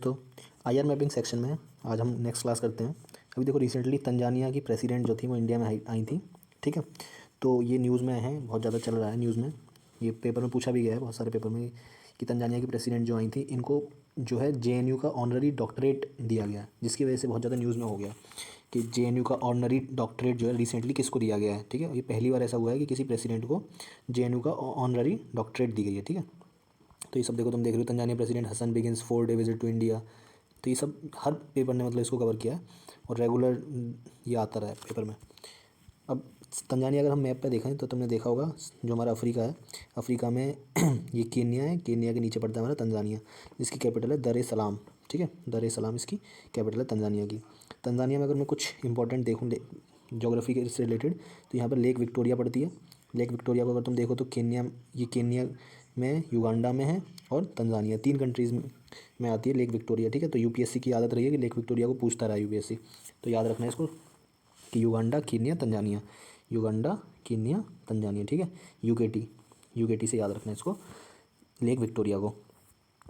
तो IR mapping section में आज हम नेक्स्ट क्लास करते हैं। अभी देखो रिसेंटली तंजानिया की प्रेसिडेंट जो थी वो इंडिया में आई थी। ठीक है, तो ये न्यूज़ में है, बहुत ज़्यादा चल रहा है न्यूज़ में। ये पेपर में पूछा भी गया है बहुत सारे पेपर में कि तंजानिया की प्रेसिडेंट जो आई थी इनको जो है जेएनयू का ऑनररी डॉक्टरेट दिया गया, जिसकी वजह से बहुत ज़्यादा न्यूज़ में हो गया कि जेएनयू का ऑनररी डॉक्टरेट जो है रिसेंटली किसको दिया गया है। ठीक है, ये पहली बार ऐसा हुआ है कि किसी प्रेसिडेंट को जेएनयू का ऑनररी डॉक्टरेट दी गई है। ठीक है, तो ये सब देखो, तुम देख रहे हो Tanzania president Hassan begins 4 day visit to India. तो ये सब हर पेपर ने मतलब इसको कवर किया है और रेगुलर ये आता रहा है पेपर में। अब तंजानिया अगर हम मैप पे देखें तो तुमने देखा होगा जो हमारा अफ्रीका है, अफ्रीका में ये केन्या है, केन्या के नीचे पड़ता है हमारा तंजानिया, जिसकी कैपिटल है दर ए सलाम। ठीक है, दर ए सलाम इसकी कैपिटल है तंजानिया की। तंजानिया में अगर मैं कुछ इंपॉर्टेंट देखूँ जोग्राफी के से रिलेटेड, तो यहाँ पर लेक विक्टोरिया पड़ती है। लेक विक्टोरिया को अगर तुम देखो तो केन्या में, युगांडा में है और तंजानिया, 3 कंट्रीज़ में आती है लेक विक्टोरिया। ठीक है, तो यूपीएससी की आदत रही है कि लेक विक्टोरिया को पूछता रहा यूपीएससी, तो याद रखना है इसको कि Uganda, Kenya, Tanzania, Uganda, Kenya, Tanzania. ठीक है, यूकेटी से याद रखना है इसको, लेक विक्टोरिया को।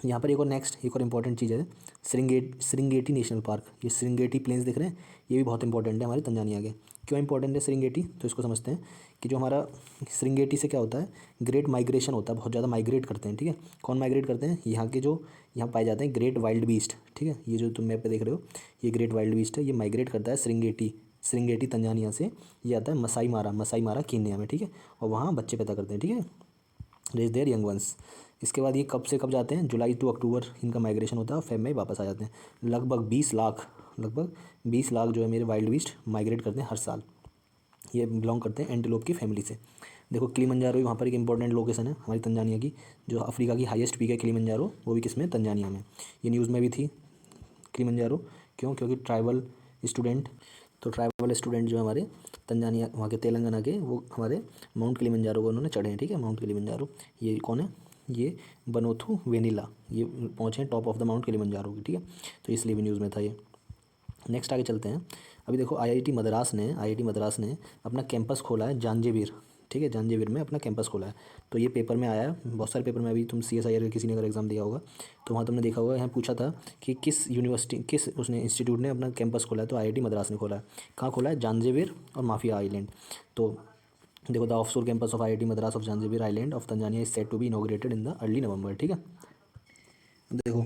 यहाँ पर एक और नेक्स्ट एक और इम्पॉर्टेंट चीज़ है, सिरिंगेटी नेशनल पार्क। ये सिरिंगेटी प्लेन्स दिख रहे हैं, ये भी बहुत इंपॉर्टेंट है हमारे तंजानिया के। क्यों इंपॉर्टेंट है सिरिंगेटी, तो इसको समझते हैं कि जो हमारा सिरिंगेटी से क्या होता है, ग्रेट माइग्रेशन होता है, बहुत ज़्यादा माइग्रेट करते हैं। ठीक है, कौन माइग्रेट करते हैं, यहाँ के जो यहाँ पाए जाते हैं ग्रेट वाइल्ड बीस्ट। ठीक है, ये जो तुम मैप पे देख रहे हो ये ग्रेट वाइल्ड बीस्ट है, ये माइग्रेट करता है सिरिंगेटी तंजानिया से। ये आता है मसाई मारा केन्या में। ठीक है, और वहाँ बच्चे पैदा करते हैं। ठीक है, रेज देयर यंग वंस। इसके बाद ये कब से कब जाते हैं, जुलाई टू अक्टूबर इनका माइग्रेशन होता है और फेब में वापस आ जाते हैं। लगभग 20 लाख जो है मेरे वाइल्ड बीस्ट माइग्रेट करते हैं हर साल। ये बिलोंग करते हैं एंटीलोप की फैमिली से। देखो किलिमंजारो वहाँ पर एक इंपॉर्टेंट लोकेशन है हमारी तंजानिया की, जो अफ्रीका की हाईएस्ट पीक है किलिमंजारो, वो भी किसमें, तंजानिया में। ये न्यूज़ में भी थी किलिमंजारो, क्यों, क्योंकि ट्राइबल स्टूडेंट जो हमारे तंजानिया वहाँ के तेलंगाना के, वो हमारे माउंट किलिमंजारो को उन्होंने चढ़े हैं। ठीक है, माउंट किलिमंजारो, ये कौन है, ये बनोथू वेनिला, ये पहुँचे हैं top of the mount Kilimanjaro की। ठीक है, तो इसलिए भी न्यूज़ में था ये। नेक्स्ट आगे चलते हैं। अभी देखो आईआईटी मद्रास ने अपना कैंपस खोला है जांजगीर। ठीक है, जांजगीर में अपना कैंपस खोला है। तो ये पेपर में आया है, बहुत सारे पेपर में, अभी तुम सीएसआईआर का किसी ने अगर एग्जाम दिया होगा तो वहाँ तुमने देखा होगा, यहाँ पूछा था कि किस उसने इंस्टीट्यूट ने अपना कैंपस खोला है, तो आईआईटी मद्रास ने खोला है। कहाँ खोला है, जांजगीर और माफिया आइलैंड। तो देखो the offshore campus of IIT Madras of Zanzibar island of Tanzania is set to be inaugurated in the early November. ठीक है, देखो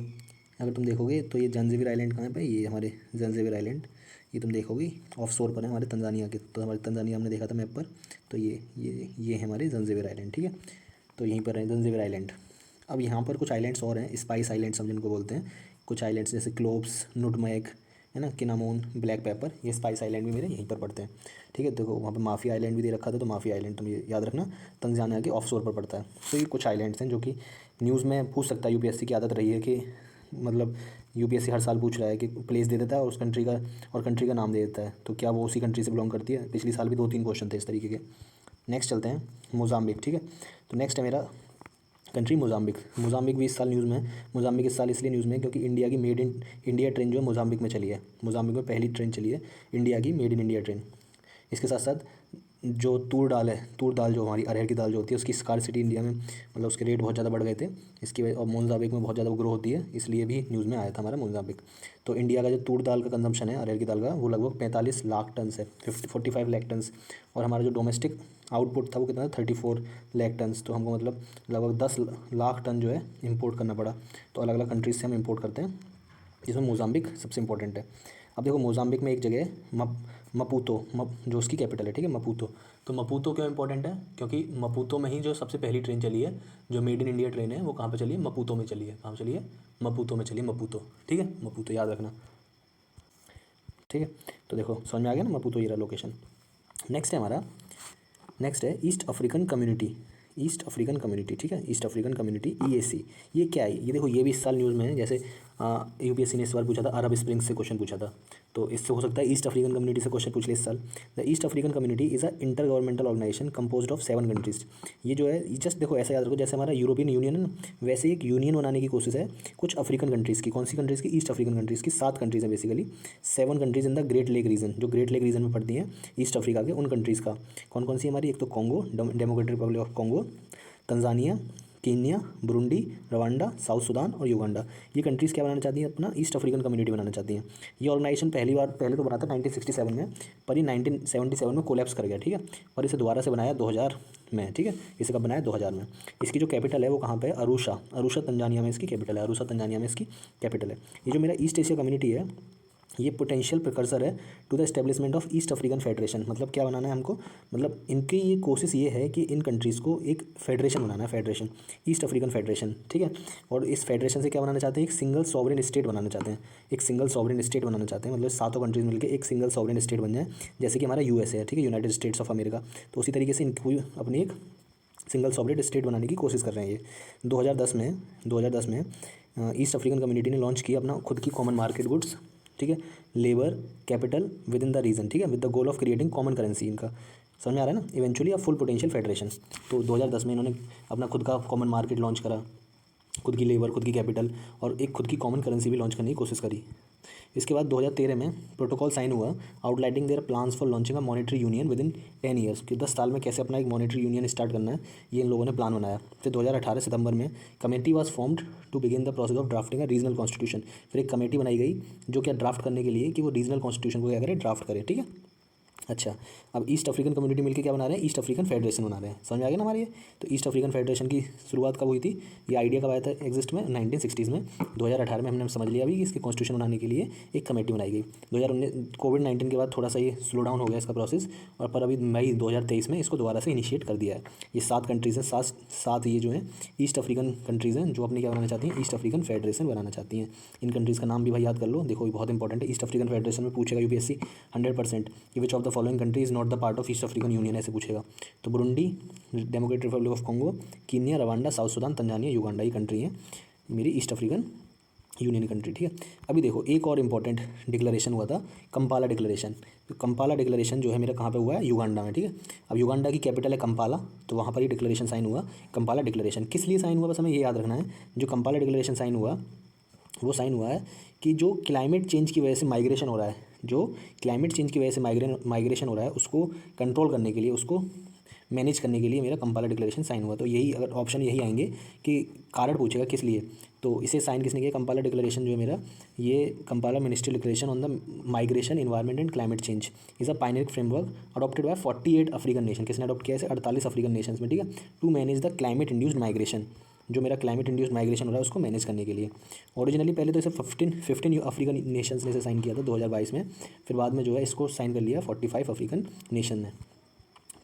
अगर तुम देखोगे तो ये जंजीबर आइलैंड कहाँ पे, ये हमारे जंजीबर आइलैंड, ये तुम देखोगे ऑफ शोर पर है हमारे तंजानिया के। तो हमारे तंजानिया हमने देखा था मैप पर, तो ये है हमारे जंजीबर आइलैंड। ठीक है, तो यहीं पर है जंजीबर आइलैंड। अब यहाँ पर कुछ आइलैंड्स और हैं, स्पाइस आइलैंड्स हम जिनको बोलते हैं। कुछ आइलैंड्स जैसे क्लोब्स, नुटमेग, है ना, किनामोन, ब्लैक पेपर, ये स्पाइस आइलैंड भी मेरे यहीं पर पड़ते हैं। ठीक है, देखो वहाँ पे माफिया आइलैंड भी दे रखा था, तो माफिया आइलैंड तुम ये याद रखना तंजानिया के ऑफ शोर पर पड़ता है। तो ये कुछ आइलैंड्स हैं जो कि न्यूज़ में पूछ सकता है, यूपीएससी की आदत रही है कि मतलब यूपीएससी हर साल पूछ रहा है कि प्लेस दे देता है और उस कंट्री का नाम दे देता है, तो क्या वो उसी कंट्री से बिलोंग करती है। पिछली साल भी 2-3 क्वेश्चन थे इस तरीके के। नेक्स्ट चलते हैं मोजाम्बिक। ठीक है, तो नेक्स्ट है मेरा कंट्री मोजाम्बिक भी इस साल न्यूज़ में है। मोजाम्बिक इस साल इसलिए न्यूज़ में है क्योंकि इंडिया की मेड इन इंडिया ट्रेन जो है मोजाम्बिक में चली है। मोजाम्बिक में पहली ट्रेन चली है इंडिया की मेड इन इंडिया ट्रेन। इसके साथ साथ जो तूर दाल जो हमारी अरहर की दाल जो होती है, उसकी स्कार्सिटी इंडिया में, मतलब उसके रेट बहुत ज़्यादा बढ़ गए थे इसकी वजह, और मोजाम्बिक में बहुत ज़्यादा ग्रो होती है, इसलिए भी न्यूज़ में आया था हमारा मोजाम्बिक। तो इंडिया का जो तूर दाल का कंजम्पशन है अरहर की दाल का, वो लगभग 45 लाख टन है, 45 लाख टन। और हमारा जो डोमेस्टिक आउटपुट था वो कितना था, 34 लाख टन। तो हमको मतलब लगभग 10 लाख टन जो है इम्पोर्ट करना पड़ा। तो अलग अलग कंट्रीज से हम इम्पोर्ट करते हैं, जिसमें मोजाम्बिक सबसे इंपॉर्टेंट है। अब देखो मोजाम्बिक में एक जगह है जो उसकी कैपिटल है। ठीक है, मपूतो। तो मपूतो क्यों इंपॉर्टेंट है, क्योंकि मपूतो में ही जो सबसे पहली ट्रेन चली है, जो मेड इन इंडिया ट्रेन है, वो कहाँ पे चली है, मपूतो में चली है। कहाँ चली है, मपूतो में चली है, मपूतो। ठीक है, मपूतो याद रखना। ठीक है, तो देखो समझ में आ गया ना, मपूतो ये रहा लोकेशन। नेक्स्ट है ईस्ट अफ्रीकन कम्युनिटी। ठीक है, ईस्ट अफ्रीकन कम्युनिटी ईएसी। ये क्या है, ये देखो ये भी इस साल न्यूज़ में है। जैसे यूपीएससी ने इस बार पूछा था, अरब स्प्रिंग्स से क्वेश्चन पूछा था, तो इससे हो सकता है ईस्ट अफ्रीकन कम्युनिटी से क्वेश्चन पूछ ले इस साल। The East African community is a inter governmental organisation composed of 7 countries. ये जो है जस्ट देखो ऐसा याद रखो, जैसे हमारा यूरोपियन यूनियन है ना, वैसे एक यूनियन बनाने की कोशिश है कुछ अफ्रीकन कंट्रीज़ की। कौन सी कंट्रीज़ की, ईस्ट अफ्रीकन कंट्रीज़ की। 7 कंट्रीज़ हैं basically, 7 countries in the great lake region, जो ग्रेट लेक रीजन में पड़ती हैं ईस्ट अफ्रीका के, उन कंट्रीज़ का। कौन कौन सी हमारी, एक तो Congo, democratic Republic of Congo, Tanzania, Kenya, Burundi, Rwanda, south Sudan और युगांडा। ये कंट्रीज़ क्या बनाना चाहती हैं? अपना ईस्ट अफ्रीकन कम्युनिटी बनाना चाहती हैं। ये ऑर्गेनाइजेशन पहले तो बना था 1967 में, पर ये 1977 में कोलैप्स कर गया, ठीक है। और इसे दोबारा से बनाया 2000 में, ठीक है। इसे कब बनाया? 2000 में। इसकी जो कैपिटल है वो कहाँ पे है? अरुशा तंजानिया में इसकी कैपिटल है। अरुशा तंजानिया में इसकी कैपिटल है। ये जो मेरा ईस्ट एशिया कम्युनिटी है, ये पोटेंशियल प्रिकर्सर है to the establishment of East African federation. मतलब क्या बनाना है हमको? मतलब इनकी ये कोशिश ये है कि इन कंट्रीज़ को एक फेडरेशन बनाना है, फेडरेशन, ईस्ट अफ्रीकन फेडरेशन, ठीक है। और इस फेडरेशन से क्या बनाना चाहते हैं? एक सिंगल सॉवरेन स्टेट बनाना चाहते हैं। एक सिंगल सॉवरेन स्टेट बनाना चाहते हैं, मतलब सातों कंट्रीज मिलकर एक सिंगल सॉवरेन स्टेट बन जाए, जैसे कि हमारा यूएसए है, ठीक है, यूनाइटेड स्टेट्स ऑफ अमेरिका। तो उसी तरीके से इनको अपनी एक सिंगल सॉवरेन स्टेट बनाने की कोशिश कर रहे हैं ये। 2010 में ईस्ट अफ्रीकन कम्युनिटी ने लॉन्च किया अपना खुद की कॉमन मार्केट गुड्स, ठीक है, labour, capital within the region, ठीक है, with the goal of creating common currency. इनका समझ में आ रहा है ना? Eventually a full potential federation. तो 2010 में इन्होंने अपना खुद का कॉमन मार्केट लॉन्च करा, खुद की लेबर, खुद की कैपिटल और एक खुद की कॉमन करेंसी भी लॉन्च करने की कोशिश करी। इसके बाद 2013 में प्रोटोकॉल साइन हुआ outlining their plans for launching a monetary union within 10 years, कि 10 साल में कैसे अपना एक मॉनेटरी यूनियन स्टार्ट करना है, ये इन लोगों ने प्लान बनाया। फिर 2018 सितंबर में committee was formed to begin the process of drafting a regional constitution. फिर एक कमेटी बनाई गई जो क्या ड्राफ्ट करने के लिए कि वो रीजनल कॉन्स्टिट्यूशन को क्या करे? ड्राफ्ट करे, ठीक है। अच्छा, अब ईस्ट अफ्रीकन कम्युनिटी मिलकर क्या बना रहे हैं? ईस्ट अफ्रीकन फेडरेशन बना रहे हैं। समझ आ गया ना हमारे ये? तो ईस्ट अफ्रीकन फेडरेशन की शुरुआत कब हुई थी? ये आइडिया कब आया था एग्जिस्ट में? 1960s में। 2018 में हमने समझ लिया अभी कि इसके कॉन्स्टिट्यूशन बनाने के लिए एक कमेटी बनाई गई। 2019 कोविड-19 के बाद थोड़ा सा ये स्लो डाउन हो गया इसका प्रोसेस, और पर अभी मई 2023 में इसको दोबारा से इनिशिएट कर दिया है। ये 7 कंट्रीज़ हैं, सात ये जो हैं ईस्ट अफ्रीकन कंट्रीज़ हैं जो अपनी क्या बनाना चाहती हैं? ईस्ट अफ्रीकन फेडरेशन बनाना चाहती हैं। इन कंट्रीज़ का नाम भी भाई याद कर लो, देखो ये बहुत इंपॉर्टेंट है। ईस्ट अफ्रीकन फेडरेशन में पूछेगा यूपीएससी 100% कि which of the following country is not the part of East African union, ऐसे पूछेगा। तो Burundi, democratic Republic of Congo, Kenya, Rwanda, south Sudan, Tanzania, Uganda, ये कंट्री है मेरी ईस्ट अफ्रीकन यूनियन कंट्री, ठीक है। अभी देखो एक और इम्पॉर्टेंट डिक्लेरेशन हुआ था, कंपाला डिक्लेरेशन। तो कंपाला डिक्लेरेशन जो है मेरा कहाँ पे हुआ है? युगांडा में, ठीक है। अब युगांडा की कैपिटल है कंपाला, तो वहाँ पर ही डिक्लेरेशन साइन हुआ, कंपाला डिक्लेरेशन। किस लिए साइन हुआ? बस हमें ये याद रखना है, जो कंपाला डिक्लेरेशन साइन हुआ वो साइन हुआ है कि जो क्लाइमेट चेंज की वजह से माइग्रेशन हो रहा है, जो क्लाइमेट चेंज की वजह से माइग्रेशन हो रहा है, उसको कंट्रोल करने के लिए, उसको मैनेज करने के लिए मेरा कंपाला डिक्लेरेशन साइन हुआ। तो यही अगर ऑप्शन यही आएंगे कि कारण पूछेगा किस लिए, तो इसे साइन किसने किया? कंपाला डिक्लेरेशन जो है मेरा, ये Kampala ministerial declaration on the migration, environment and climate change is a pioneer framework adopted by 48 African nation. किसने अडॉप्ट किया है? 48 अफ्रीकन नेशंस में, ठीक है, to manage the climate induced migration. जो मेरा क्लाइमेट इंड्यूस्ड माइग्रेशन हो रहा है उसको मैनेज करने के लिए। ओरिजिनली पहले तो इसे 15 अफ्रीकन नेशंस ने इसे साइन किया था 2022 में, फिर बाद में जो है इसको साइन कर लिया 45 अफ्रीकन नेशन ने,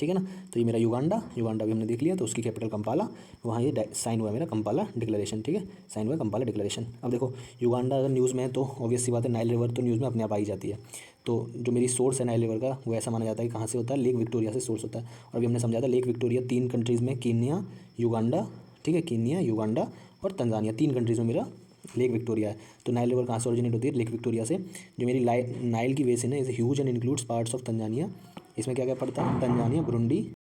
ठीक है ना। तो ये मेरा युगांडा भी हमने देख लिया, तो उसकी कैपिटल कंपाला, वहाँ ये साइन हुआ मेरा कंपाला डिक्लेरेशन, ठीक है, साइन हुआ कंपाला डिक्लेरेशन। अब देखो युगांडा अगर न्यूज़ में है तो ऑब्वियस सी बात है, नाइल रिवर तो न्यूज़ में अपने आप आ ही जाती है। तो जो मेरी सोर्स है नाइल रिवर का, वो ऐसा माना जाता है कि कहाँ से होता है? लेक विक्टोरिया से सोर्स होता है। और अभी हमने समझा था लेक विक्टोरिया 3 कंट्रीज़ में, कीनिया, युगांडा, ठीक है, कीनिया, युगांडा और तंजानिया, 3 कंट्रीज़ में मेरा लेक विक्टोरिया है। तो नाइल रिवर कहाँ से ओरिजिनेट होती है? लेक विक्टोरिया से। जो मेरी नाइल की बेसिन है is huge and includes parts of Tanzania. इसमें क्या क्या पड़ता है? Tanzania, Burundi,